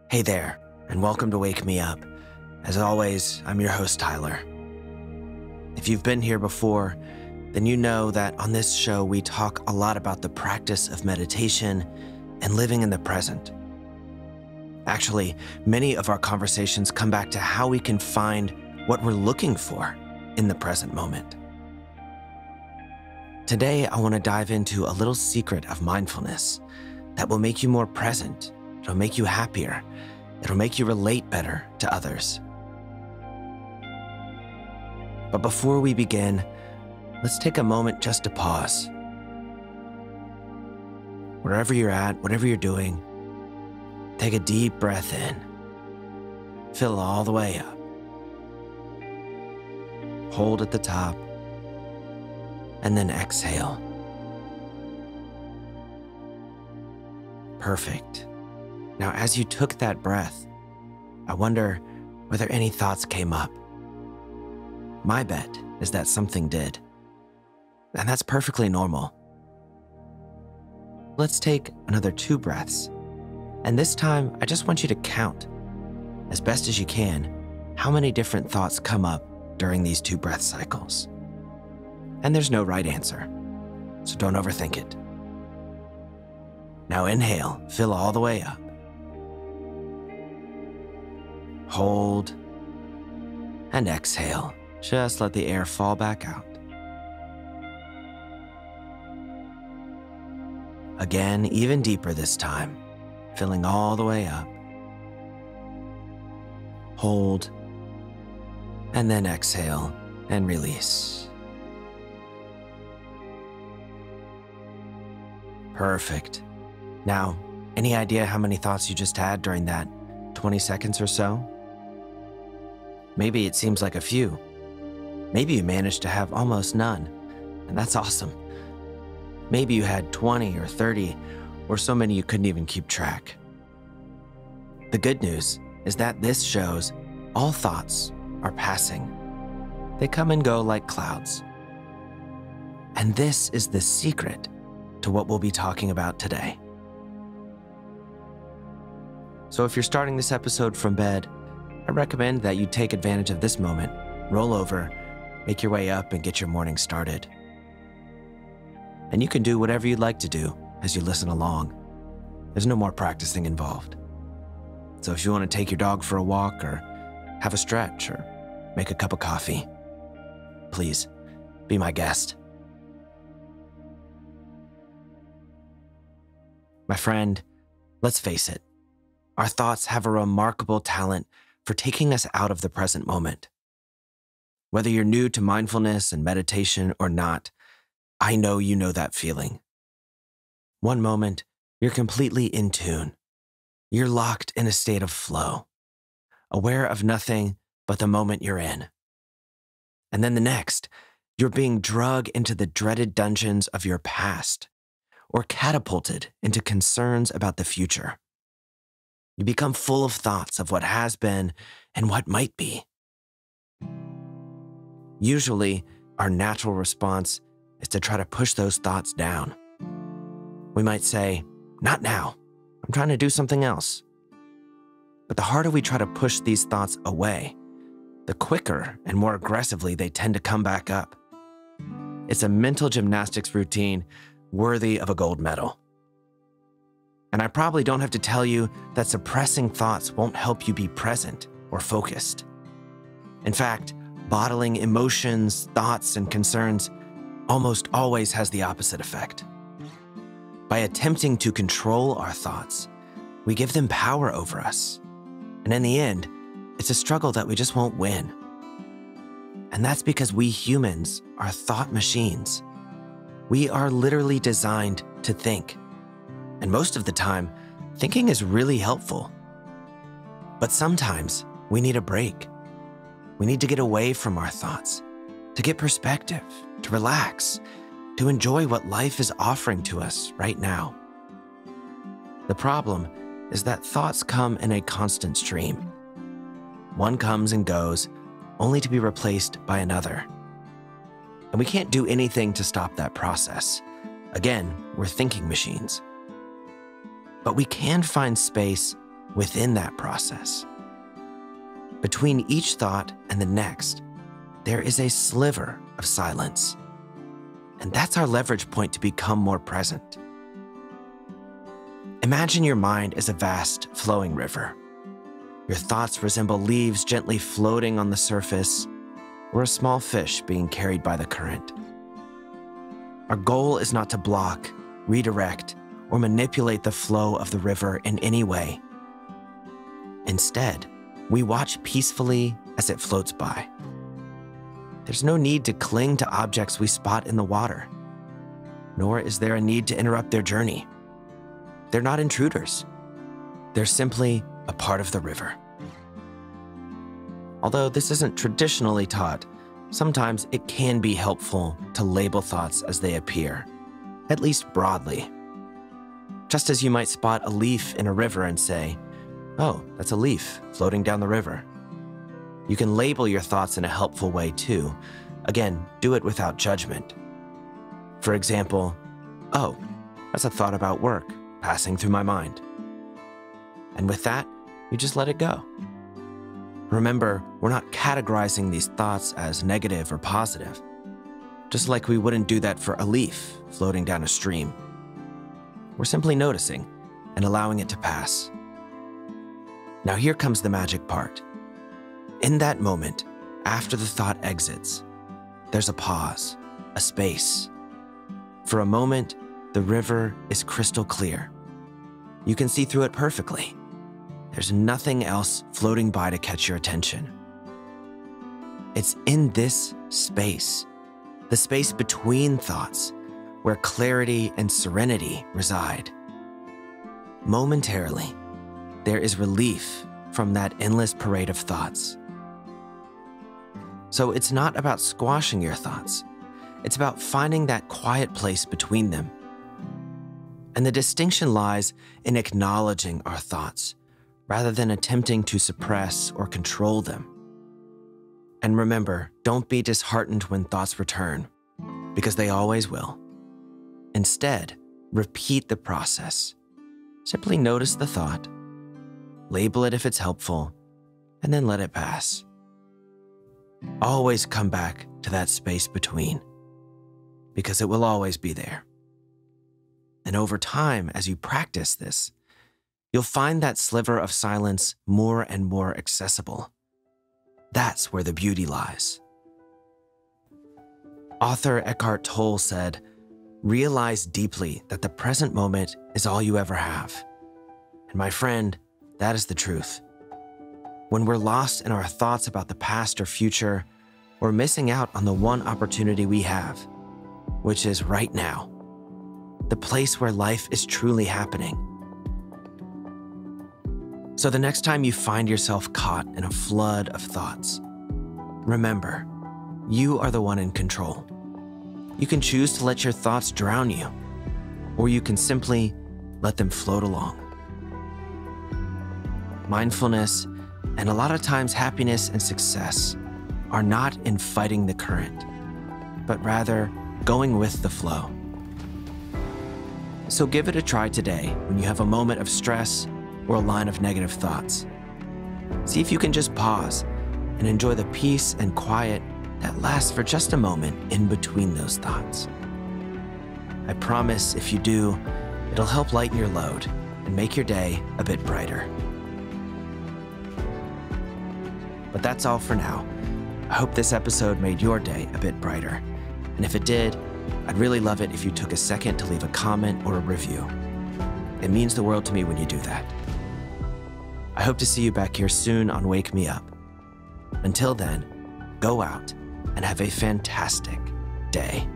Hey there, and welcome to Wake Me Up. As always, I'm your host, Tyler. If you've been here before, then you know that on this show we talk a lot about the practice of meditation and living in the present. Actually, many of our conversations come back to how we can find what we're looking for in the present moment. Today, I want to dive into a little secret of mindfulness that will make you more present. It'll make you happier. It'll make you relate better to others. But before we begin, let's take a moment just to pause. Wherever you're at, whatever you're doing, take a deep breath in. Fill all the way up. Hold at the top, and then exhale. Perfect. Now, as you took that breath, I wonder whether any thoughts came up. My bet is that something did, and that's perfectly normal. Let's take another 2 breaths, and this time I just want you to count, as best as you can, how many different thoughts come up during these 2 breath cycles. And there's no right answer, so don't overthink it. Now inhale, fill all the way up. Hold, and exhale. Just let the air fall back out. Again, even deeper this time, filling all the way up. Hold, and then exhale and release. Perfect. Now, any idea how many thoughts you just had during that 20 seconds or so? Maybe it seems like a few. Maybe you managed to have almost none, and that's awesome. Maybe you had 20 or 30, or so many you couldn't even keep track. The good news is that this shows all thoughts are passing. They come and go like clouds. And this is the secret to what we'll be talking about today. So if you're starting this episode from bed, I recommend that you take advantage of this moment, roll over, make your way up, and get your morning started. And you can do whatever you'd like to do as you listen along. There's no more practicing involved. So if you want to take your dog for a walk, or have a stretch, or make a cup of coffee, please be my guest. My friend, let's face it, our thoughts have a remarkable talent for taking us out of the present moment. Whether you're new to mindfulness and meditation or not, I know you know that feeling. One moment, you're completely in tune. You're locked in a state of flow, aware of nothing but the moment you're in. And then the next, you're being dragged into the dreaded dungeons of your past, or catapulted into concerns about the future. You become full of thoughts of what has been and what might be. Usually, our natural response is to try to push those thoughts down. We might say, "Not now. I'm trying to do something else." But the harder we try to push these thoughts away, the quicker and more aggressively they tend to come back up. It's a mental gymnastics routine worthy of a gold medal. And I probably don't have to tell you that suppressing thoughts won't help you be present or focused. In fact, bottling emotions, thoughts, and concerns almost always has the opposite effect. By attempting to control our thoughts, we give them power over us. And in the end, it's a struggle that we just won't win. And that's because we humans are thought machines. We are literally designed to think. And most of the time, thinking is really helpful. But sometimes we need a break. We need to get away from our thoughts, to get perspective, to relax, to enjoy what life is offering to us right now. The problem is that thoughts come in a constant stream. One comes and goes, only to be replaced by another. And we can't do anything to stop that process. Again, we're thinking machines. But we can find space within that process. Between each thought and the next, there is a sliver of silence. And that's our leverage point to become more present. Imagine your mind as a vast, flowing river. Your thoughts resemble leaves gently floating on the surface, or a small fish being carried by the current. Our goal is not to block, redirect, or manipulate the flow of the river in any way. Instead, we watch peacefully as it floats by. There's no need to cling to objects we spot in the water, nor is there a need to interrupt their journey. They're not intruders. They're simply a part of the river. Although this isn't traditionally taught, sometimes it can be helpful to label thoughts as they appear, at least broadly. Just as you might spot a leaf in a river and say, "Oh, that's a leaf floating down the river." You can label your thoughts in a helpful way too. Again, do it without judgment. For example, "Oh, that's a thought about work passing through my mind." And with that, you just let it go. Remember, we're not categorizing these thoughts as negative or positive, just like we wouldn't do that for a leaf floating down a stream. We're simply noticing and allowing it to pass. Now here comes the magic part. In that moment, after the thought exits, there's a pause, a space. For a moment, the river is crystal clear. You can see through it perfectly. There's nothing else floating by to catch your attention. It's in this space, the space between thoughts, where clarity and serenity reside. Momentarily, there is relief from that endless parade of thoughts. So it's not about squashing your thoughts. It's about finding that quiet place between them. And the distinction lies in acknowledging our thoughts, rather than attempting to suppress or control them. And remember, don't be disheartened when thoughts return, because they always will. Instead, repeat the process. Simply notice the thought, label it if it's helpful, and then let it pass. Always come back to that space between, because it will always be there. And over time, as you practice this, you'll find that sliver of silence more and more accessible. That's where the beauty lies. Author Eckhart Tolle said, "Realize deeply that the present moment is all you ever have." And my friend, that is the truth. When we're lost in our thoughts about the past or future, we're missing out on the one opportunity we have, which is right now, the place where life is truly happening. So the next time you find yourself caught in a flood of thoughts, remember, you are the one in control. You can choose to let your thoughts drown you, or you can simply let them float along. Mindfulness, and a lot of times happiness and success, are not in fighting the current, but rather going with the flow. So give it a try today when you have a moment of stress or a line of negative thoughts. See if you can just pause and enjoy the peace and quiet that lasts for just a moment in between those thoughts. I promise if you do, it'll help lighten your load and make your day a bit brighter. But that's all for now. I hope this episode made your day a bit brighter. And if it did, I'd really love it if you took a second to leave a comment or a review. It means the world to me when you do that. I hope to see you back here soon on Wake Me Up. Until then, go out and have a fantastic day.